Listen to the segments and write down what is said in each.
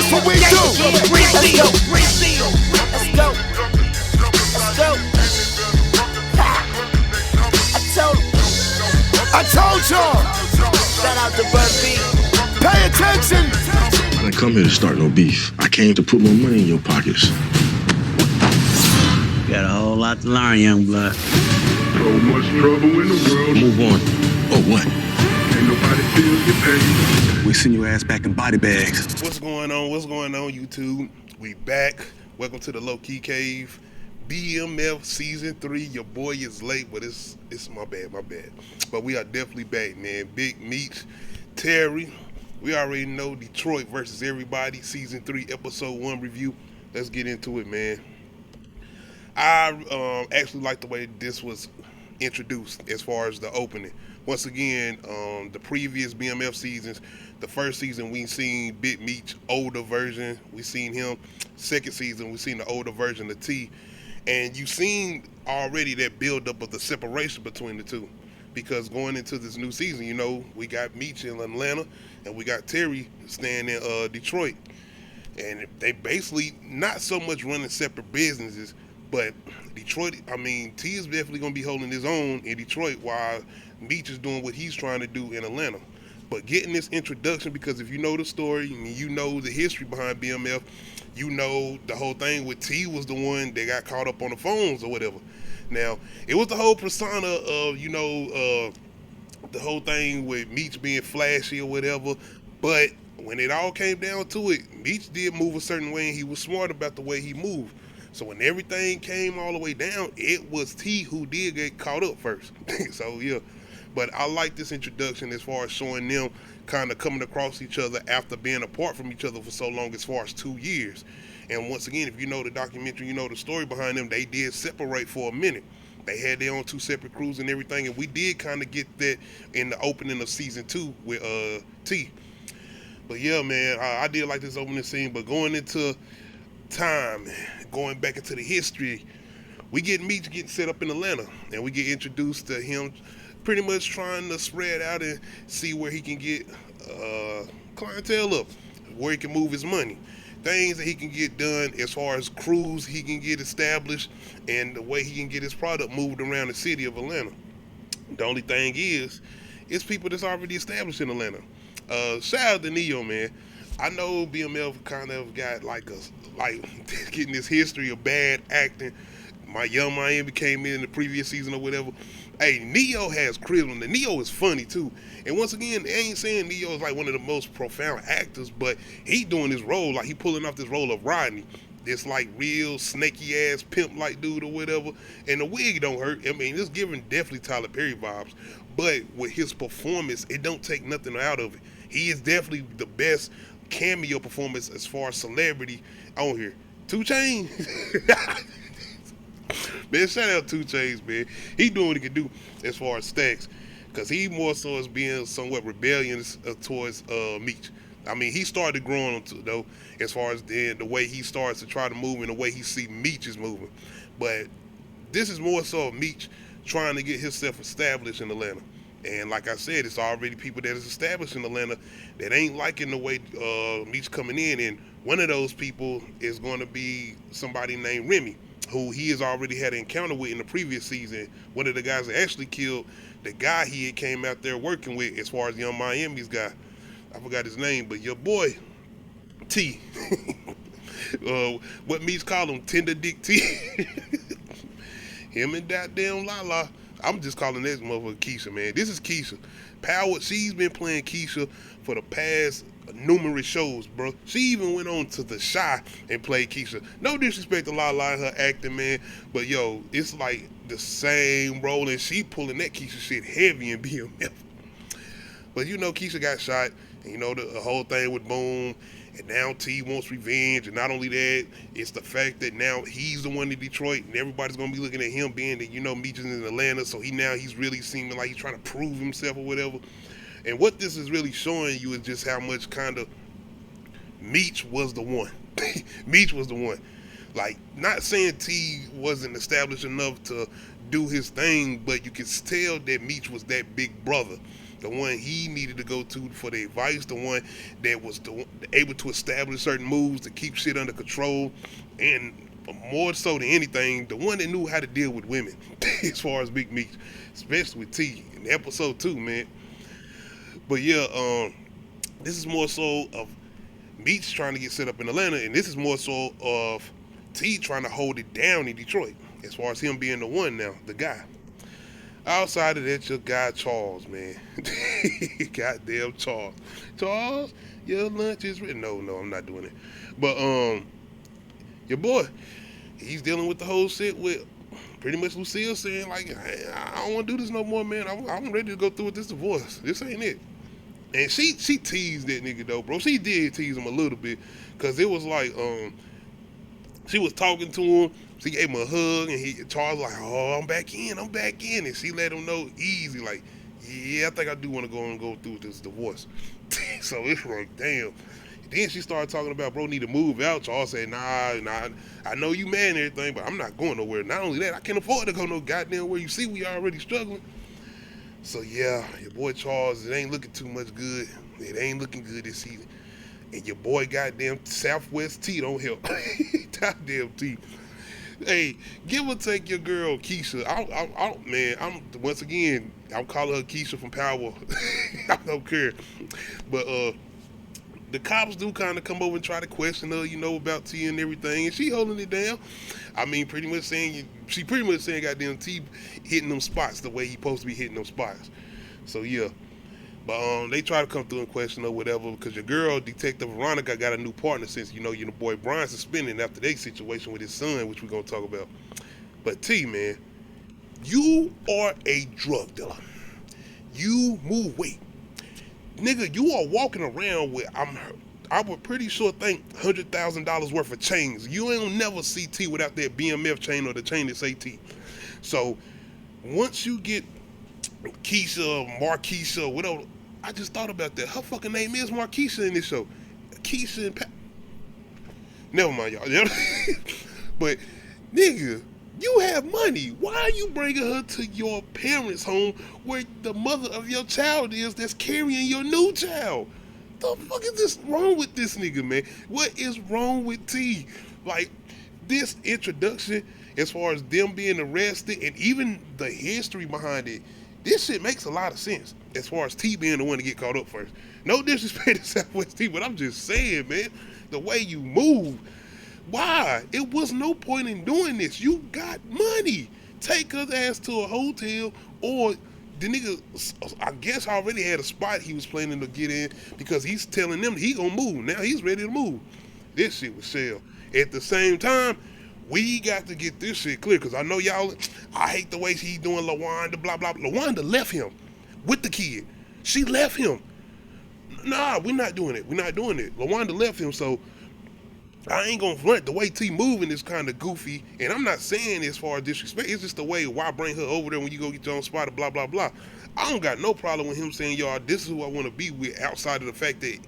That's what we do. Reseal. Let's go. Let's go. I told y'all. Shout out to Bird B. Pay attention. I didn't come here to start no beef. I came to put more money in your pockets. Got a whole lot to learn, young blood. So much trouble in the world. Move on. Oh, what? Ain't nobody feel your pain. We send your ass back in body bags. What's going on? What's going on, YouTube? We back. Welcome to the Low Key Cave. BMF Season 3. Your boy is late, but it's my bad. But we are definitely back, man. Big Meech, Terry. We already know Detroit versus everybody. Season 3, Episode 1 review. Let's get into it, man. I actually like the way this was introduced as far as the opening. Once again, the previous BMF seasons, the first season we seen Big Meech older version. We seen him. Second season we seen the older version of T. And you seen already that build-up of the separation between the two. Because going into this new season, you know, we got Meech in Atlanta and we got Terry staying in Detroit. And they basically not so much running separate businesses, but Detroit, T is definitely going to be holding his own in Detroit while Meech is doing what he's trying to do in Atlanta. But getting this introduction, because if you know the story, and you know the history behind BMF, you know the whole thing with T was the one that got caught up on the phones or whatever. Now, it was the whole persona of, the whole thing with Meech being flashy or whatever, but when it all came down to it, Meech did move a certain way and he was smart about the way he moved. So when everything came all the way down, it was T who did get caught up first. So yeah, but I like this introduction as far as showing them kind of coming across each other after being apart from each other for so long, as far as 2 years. And once again, if you know the documentary, you know the story behind them, they did separate for a minute. They had their own 2 separate crews and everything, and we did kind of get that in the opening of season 2 with T. But yeah, man, I did like this opening scene. But going into time, going back into the history, we get Meech getting set up in Atlanta, and we get introduced to him pretty much trying to spread out and see where he can get clientele up, where he can move his money. Things that he can get done as far as crews he can get established and the way he can get his product moved around the city of Atlanta. The only thing is, it's people that's already established in Atlanta. Shout out to Neo, man. I know BMF kind of got like getting this history of bad acting. My Young Miami came in the previous season or whatever. Hey, Neo has charisma. The Neo is funny too. And once again, I ain't saying Neo is like one of the most profound actors, but he doing his role, like he pulling off this role of Rodney, this like real snaky ass pimp like dude or whatever. And the wig don't hurt. It's giving definitely Tyler Perry vibes. But with his performance, it don't take nothing out of it. He is definitely the best cameo performance as far as celebrity on here. 2 Chainz. Man, shout out 2 Chainz, man. He doing what he can do as far as stacks, because he more so is being somewhat rebellious towards Meech. He started growing on too, though, as far as the way he starts to try to move and the way he see Meech is moving. But this is more so Meech trying to get himself established in Atlanta. And like I said, it's already people that is established in Atlanta that ain't liking the way Meech coming in. And one of those people is going to be somebody named Remy, who he has already had an encounter with in the previous season. One of the guys that actually killed the guy he had came out there working with as far as Young Miami's guy. I forgot his name, but your boy, T. What Meech call him, Tender Dick T. Him and goddamn Lala. I'm just calling this motherfucker Keisha, man. This is Keisha. Power, she's been playing Keisha for the past numerous shows, bro. She even went on to The Shy and played Keisha. No disrespect to Lala and her acting, man, but yo, it's like the same role, and she pulling that Keisha shit heavy in BMF. But you know, Keisha got shot, and you know the whole thing with Boom, and now T wants revenge. And not only that, it's the fact that now he's the one in Detroit, and everybody's gonna be looking at him being that, Meech is in Atlanta, so he's really seeming like he's trying to prove himself or whatever. And what this is really showing you is just how much kind of Meech was the one. Meech was the one. Like, not saying T wasn't established enough to do his thing, but you can tell that Meech was that big brother the one he needed to go to for the advice, the one that was able to establish certain moves to keep shit under control, and more so than anything, the one that knew how to deal with women, as far as Big Meech, especially with T in episode 2, man. But yeah, this is more so of Meech trying to get set up in Atlanta, and this is more so of T trying to hold it down in Detroit, as far as him being the one now, the guy. Outside of that, your guy Charles, man. Goddamn Charles. Charles, your lunch is ready. No, I'm not doing it. But your boy, he's dealing with the whole shit with pretty much Lucille saying like, I don't want to do this no more, man. I'm ready to go through with this divorce. This ain't it. And she teased that nigga though, bro. She did tease him a little bit, cause it was like she was talking to him. She gave him a hug, and Charles like, oh, I'm back in, and she let him know easy, like, yeah, I think I do want to go through with this divorce. So it's like, damn. Then she started talking about, bro, need to move out. Charles said, nah, I know you mad and everything, but I'm not going nowhere. Not only that, I can't afford to go no goddamn where. You see, we already struggling. So yeah, your boy Charles, it ain't looking too much good. It ain't looking good this season. And your boy goddamn Southwest T don't help. Goddamn T. Hey, give or take your girl Keisha. I'm once again, I'm calling her Keisha from Power. I don't care. But the cops do kind of come over and try to question her, about T and everything, and she holding it down. I mean, she pretty much saying goddamn T hitting them spots the way he supposed to be hitting them spots. So yeah. But they try to come through and question her, whatever, because your girl, Detective Veronica, got a new partner since, your boy Brian suspended after their situation with his son, which we're going to talk about. But T, man, you are a drug dealer. You move weight. Nigga, you are walking around with, I would pretty sure think $100,000 worth of chains. You ain't never see T without that BMF chain or the chain that say T. So once you get Keisha, Marquisha, whatever, I just thought about that. Her fucking name is Marquisha in this show. Keisha and never mind, y'all. But nigga, you have money. Why are you bringing her to your parents' home where the mother of your child is that's carrying your new child? The fuck is this wrong with this nigga, man? What is wrong with T? Like, this introduction, as far as them being arrested and even the history behind it, this shit makes a lot of sense as far as T being the one to get caught up first. No disrespect to Southwest T, but I'm just saying, man, the way you move, why? It was no point in doing this. You got money. Take her ass to a hotel, or the nigga, I guess, already had a spot he was planning to get in because he's telling them he gonna move. Now he's ready to move. This shit was shell. At the same time, we got to get this shit clear, because I know y'all, I hate the way he's doing LaWanda, blah, blah, blah. LaWanda left him with the kid. She left him. Nah, we're not doing it. We're not doing it. LaWanda left him, so I ain't gonna front. The way T moving is kind of goofy, and I'm not saying as far as disrespect. It's just the way, why bring her over there when you go get your own spot, blah, blah, blah. I don't got no problem with him saying, y'all, this is who I want to be with, outside of the fact that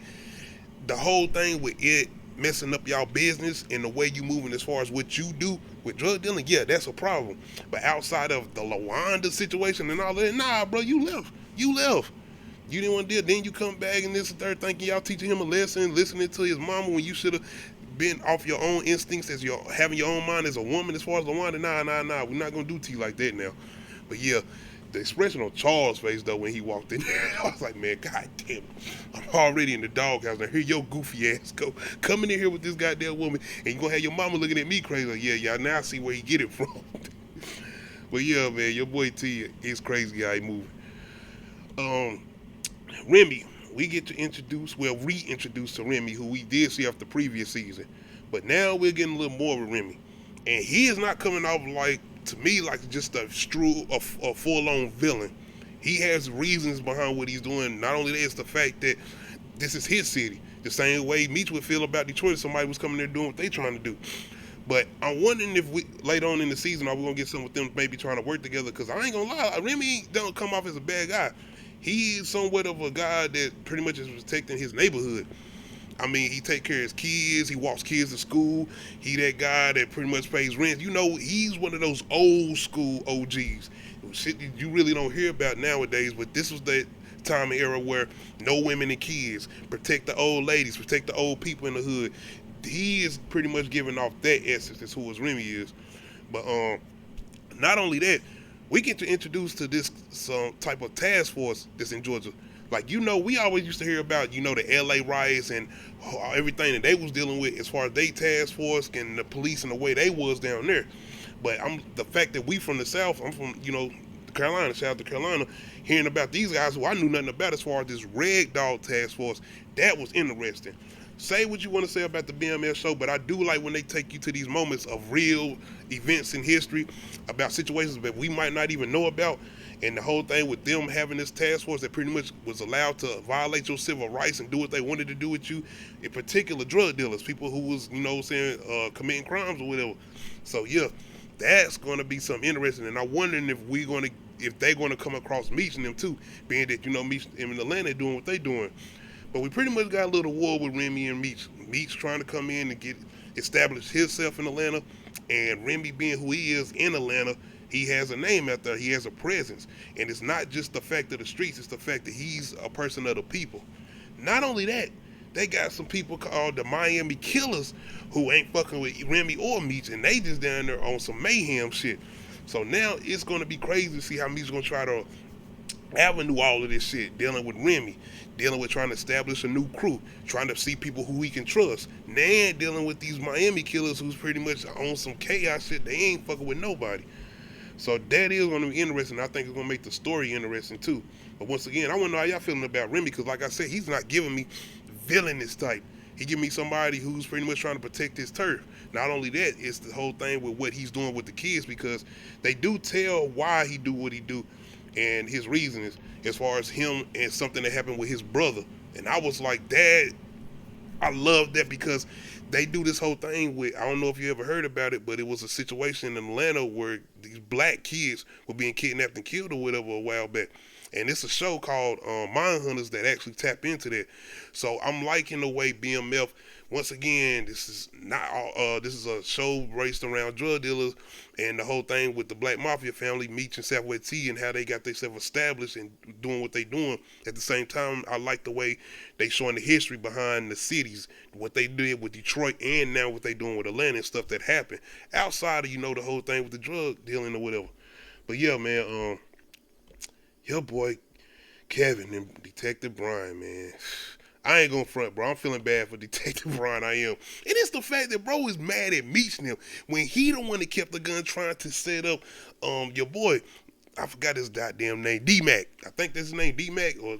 the whole thing with it messing up y'all business and the way you moving as far as what you do with drug dealing, yeah, that's a problem. But outside of the LaWanda situation and all that, nah, bro, you left. You didn't want to deal. Then you come back and this and third, thinking y'all teaching him a lesson, listening to his mama when you should have been off your own instincts as you're having your own mind as a woman as far as LaWanda. Nah. We're not going to do T like that now. But yeah, the expression on Charles' face, though, when he walked in there, I was like, man, god damn it. I'm already in the doghouse. Now, here your goofy ass go. Coming in here with this goddamn woman, and you're going to have your mama looking at me crazy. Like, yeah, now I see where he get it from. But yeah, man, your boy T is crazy how he moving. Remy, we get to reintroduce to Remy, who we did see after the previous season. But now we're getting a little more with Remy. And he is not coming off like, to me, like just a full-on villain. He has reasons behind what he's doing. Not only that, it's the fact that this is his city. The same way Meech would feel about Detroit if somebody was coming there doing what they trying to do. But I'm wondering if later on in the season, are we going to get some with them maybe trying to work together? Because I ain't going to lie, Remy don't come off as a bad guy. He's somewhat of a guy that pretty much is protecting his neighborhood. I mean, he take care of his kids. He walks kids to school. He that guy that pretty much pays rent. He's one of those old school OGs. Shit that you really don't hear about nowadays, but this was time and era where no women and kids, protect the old ladies, protect the old people in the hood. He is pretty much giving off that essence. That's who his Remy is. But not only that, we get to introduce to this some type of task force that's in Georgia. Like, we always used to hear about, the LA riots and everything that they was dealing with as far as they task force and the police and the way they was down there. But the fact that we from the South, I'm from, Carolina, shout out to Carolina, hearing about these guys who I knew nothing about as far as this Red Dog task force, that was interesting. Say what you want to say about the BMF show, but I do like when they take you to these moments of real events in history, about situations that we might not even know about. And the whole thing with them having this task force that pretty much was allowed to violate your civil rights and do what they wanted to do with you, in particular drug dealers, people who was, committing crimes or whatever. So yeah, that's going to be something interesting. And I'm wondering if they're going to come across Meech and them too, being that, Meech in Atlanta doing what they doing. But we pretty much got a little war with Remy and Meech. Meech trying to come in and establish himself in Atlanta, and Remy being who he is in Atlanta, he has a name out there. He has a presence. And it's not just the fact of the streets, it's the fact that he's a person of the people. Not only that, they got some people called the Miami Killers who ain't fucking with Remy or Meech, and they just down there on some mayhem shit. So now it's going to be crazy to see how Meech's going to try to avenue all of this shit, dealing with Remy, dealing with trying to establish a new crew, trying to see people who he can trust. Now dealing with these Miami Killers who's pretty much on some chaos shit. They ain't fucking with nobody. So that is going to be interesting. I think it's going to make the story interesting too. But once again, I want to know how y'all feeling about Remy, because like I said, he's not giving me villainous type. He give me somebody who's pretty much trying to protect his turf. Not only that, it's the whole thing with what he's doing with the kids, because they do tell why he do what he do and his reasons as far as him and something that happened with his brother. And I was like, Dad, I love that, because they do this whole thing with, I don't know if you ever heard about it, but it was a situation in Atlanta where these black kids were being kidnapped and killed or whatever a while back. And it's a show called Mindhunters that actually tap into that. So I'm liking the way BMF, once again, this is a show based around drug dealers and the whole thing with the Black Mafia family, Meech and Southwest T, and how they got themselves established and doing what they doing. At the same time, I like the way they showing the history behind the cities, what they did with Detroit, and now what they doing with Atlanta and stuff that happened outside of, the whole thing with the drug dealing or whatever. But yeah, man, your boy Kevin and Detective Brian, man. I ain't gonna front, bro. I'm feeling bad for Detective Brian. I am. And it's the fact that bro is mad at Meech now when he the one that kept the gun trying to set up your boy. I forgot his goddamn name. D-Mac. I think that's his name, D-Mac, or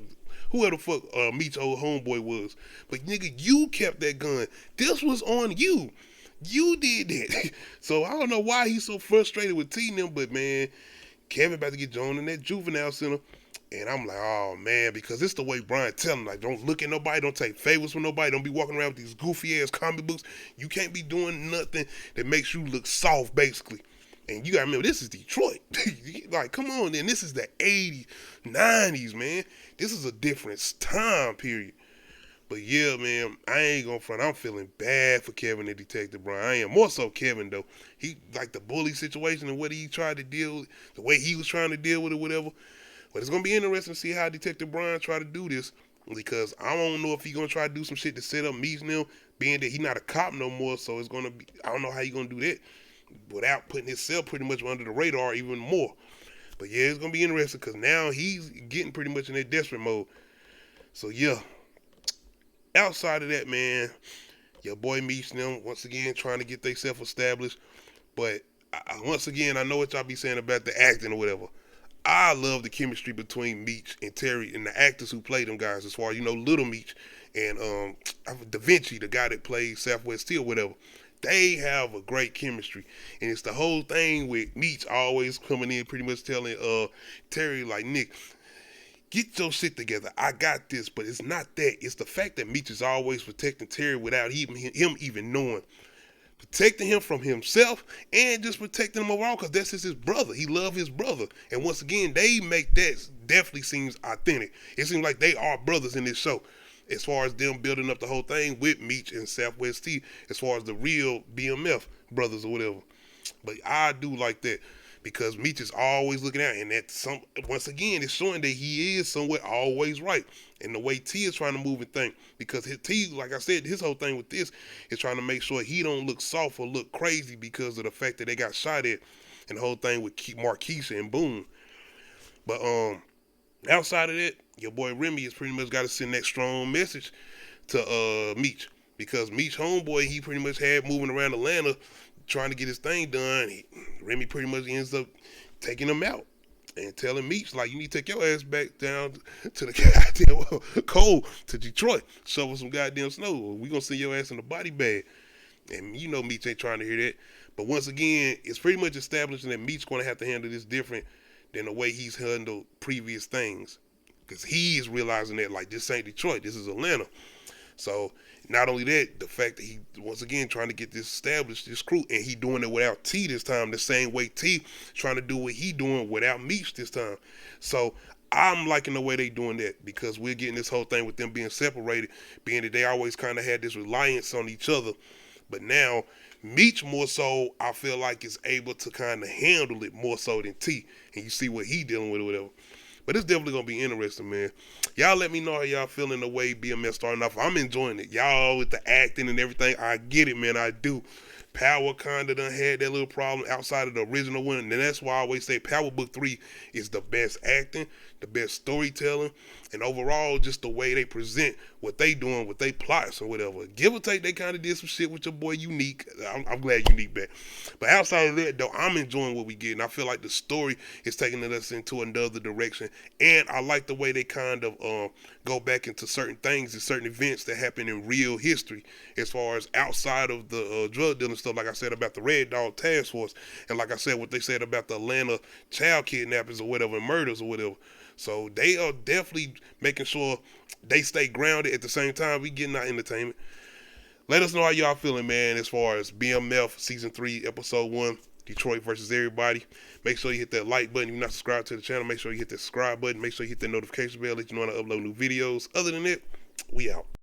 whoever the fuck Meech's old homeboy was. But nigga, you kept that gun. This was on you. You did that. So I don't know why he's so frustrated with T and them, but man, Kevin about to get Joan in that juvenile center. And I'm like, oh man, because it's the way Brian tell him, like, don't look at nobody, don't take favors from nobody, don't be walking around with these goofy ass comic books. You can't be doing nothing that makes you look soft, basically. And you gotta remember, this is Detroit. Like, come on, then, this is the 80s, 90s, man. This is a different time period. But yeah, man, I ain't gonna front. I'm feeling bad for Kevin and Detective Brian. I am. More so Kevin, though. He, like the bully situation and what he tried to deal with, the way he was trying to deal with it, whatever. But it's going to be interesting to see how Detective Brian try to do this, because I don't know if he's going to try to do some shit to set up Meech now, being that he's not a cop no more, so it's going to be, I don't know how he's going to do that without putting himself pretty much under the radar even more. But yeah, it's going to be interesting, because now he's getting pretty much in that desperate mode. So yeah, outside of that, man, your boy Meech now, once again, trying to get themselves established. But once again, I know what y'all be saying about the acting or whatever. I love the chemistry between Meech and Terry and the actors who play them guys, as far as, Little Meech and Da Vinci, the guy that plays Southwest T or whatever. They have a great chemistry. And it's the whole thing with Meech always coming in pretty much telling Terry, like, Nick, get your shit together. I got this. But it's not that. It's the fact that Meech is always protecting Terry without him even knowing. Protecting him from himself and just protecting him overall, because that's just his brother. He loves his brother. And once again, they make that definitely seems authentic. It seems like they are brothers in this show, as far as them building up the whole thing with Meech and Southwest T, as far as the real BMF brothers or whatever. But I do like that. because Meech is always looking out, and once again it's showing that he is somewhat always right. And the way T is trying to move and think, because T, like I said, his whole thing with this is trying to make sure he don't look soft or look crazy because of the fact that they got shot at, and the whole thing with Marquisha and Boone. But outside of that, your boy Remy has pretty much got to send that strong message to Meech, because Meech homeboy, he pretty much had moving around Atlanta trying to get his thing done. Remy pretty much ends up taking him out and telling Meech, like, you need to take your ass back down to the goddamn cold to Detroit, shovel some goddamn snow. We gonna send your ass in the body bag. And you know Meech ain't trying to hear that. But once again, it's pretty much establishing that Meech's gonna have to handle this different than the way he's handled previous things, because he is realizing that, like, this ain't Detroit, this is Atlanta. So not only that, the fact that he once again trying to get this established, this crew, and he doing it without T this time, the same way T trying to do what he doing without Meech this time. So I'm liking the way they doing that, because we're getting this whole thing with them being separated, being that they always kind of had this reliance on each other. But now Meech more so, I feel like, is able to kind of handle it more so than T, and you see what he dealing with or whatever. But it's definitely going to be interesting, man. Y'all let me know how y'all feeling the way BMF starting off. I'm enjoying it. Y'all with the acting and everything, I get it, man. I do. Power kind of done had that little problem outside of the original one. And that's why I always say Power Book 3 is the best acting, the best storytelling, and overall just the way they present what they doing, what they plots or whatever. Give or take, they kind of did some shit with your boy Unique. I'm glad Unique back. But outside of that, though, I'm enjoying what we get. And I feel like the story is taking us into another direction. And I like the way they kind of go back into certain things and certain events that happen in real history, as far as outside of the drug dealing stuff, like I said about the Red Dog Task Force, and like I said, what they said about the Atlanta child kidnappings or whatever, and murders or whatever. So they are definitely making sure they stay grounded. At the same time, we getting our entertainment. Let us know how y'all feeling, man, as far as BMF Season 3, Episode 1, Detroit versus everybody. Make sure you hit that like button. If you're not subscribed to the channel, make sure you hit that subscribe button. Make sure you hit that notification bell, let you know when I upload new videos. Other than that, we out.